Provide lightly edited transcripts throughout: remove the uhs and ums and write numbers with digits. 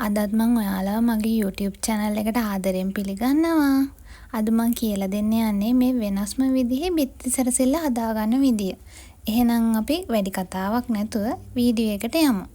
අදත් මම ඔයාලව මගේ YouTube channel එකට ආදරෙන් පිළිගන්නවා. අද මම කියලා දෙන්න යන්නේ මේ වෙනස්ම විදිහේ බිත්ති සැරසිල්ල හදාගන්න විදිය. එහෙනම් අපි වැඩි කතාවක් නැතුව වීඩියෝ එකට යමු.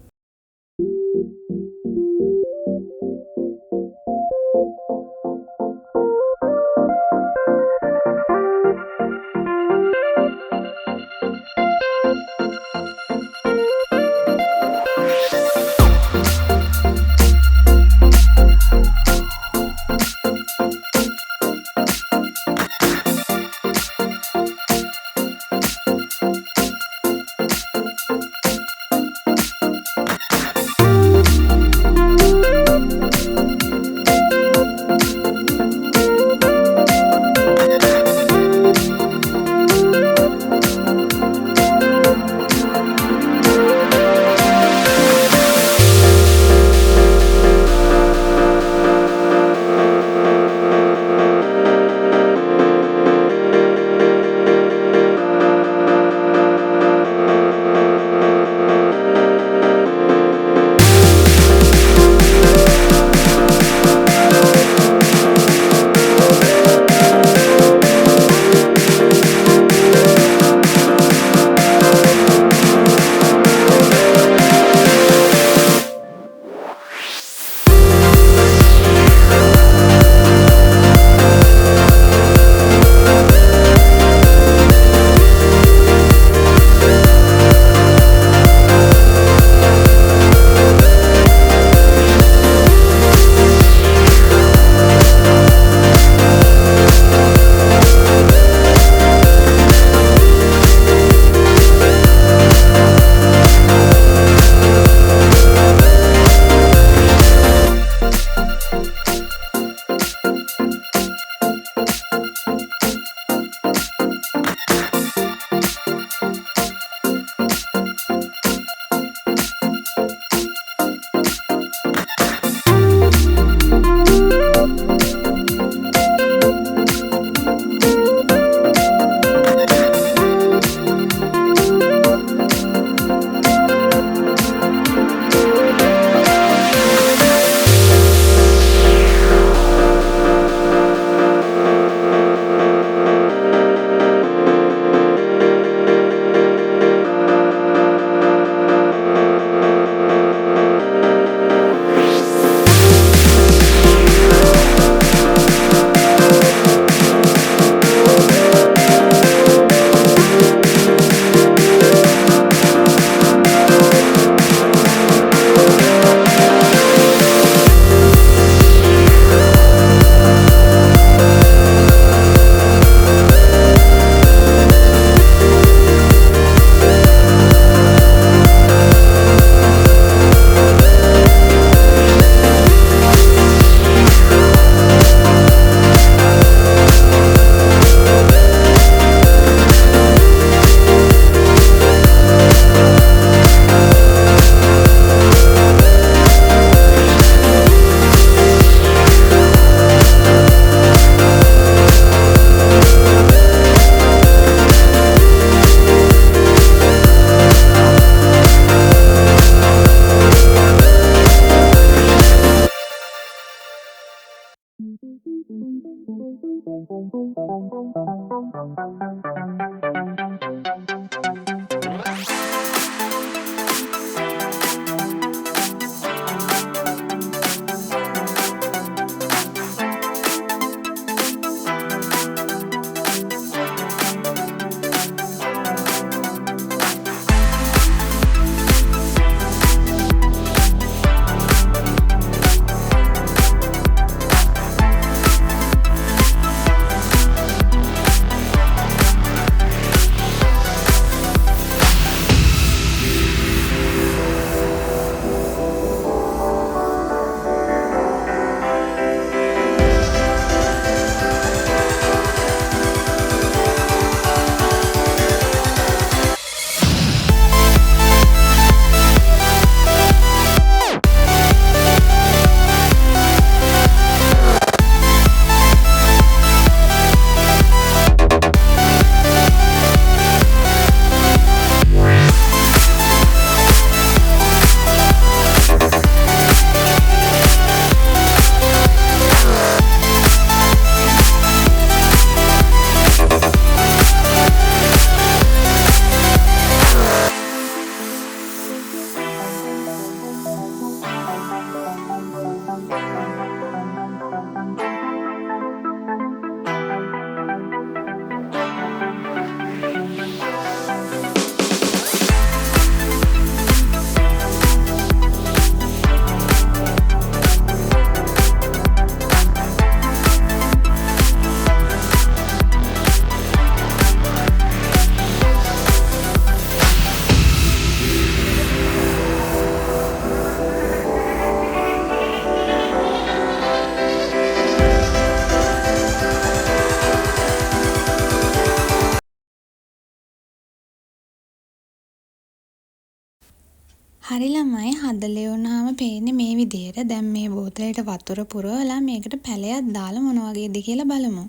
හරි ළමයි හදලා වුණාම පේන්නේ මේ විදියට. දැන් මේ බෝතලයට වතුර පුරවලා මේකට පැලයක් දාලා මොන වගේද කියලා බලමු.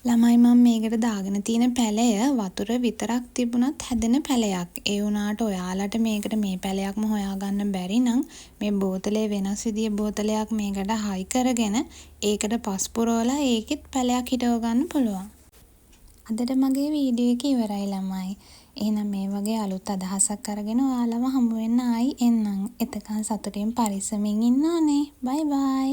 ළමයි මම මේකට දාගෙන තියෙන පැලය වතුර විතරක් තිබුණත් හැදෙන පැලයක්. ඒ වුණාට ඔයාලට මේකට මේ පැලයක්ම හොයාගන්න බැරි නම් මේ බෝතලේ වෙනස් විදිහේ බෝතලයක් මේකට හයි කරගෙන ඒකට පස් පුරවලා ඒකෙත් පැලයක් හිටව ගන්න පුළුවන්. අදට මගේ වීඩියෝ එක ඉවරයි ළමයි. එහෙනම් මේ වගේ අලුත් අදහසක් අරගෙන ඔයාලව හමු වෙන්න ආයි එන්නම්. එතකන් සතුටින් පරිස්සමින් ඉන්න ඕනේ. බයි බයි.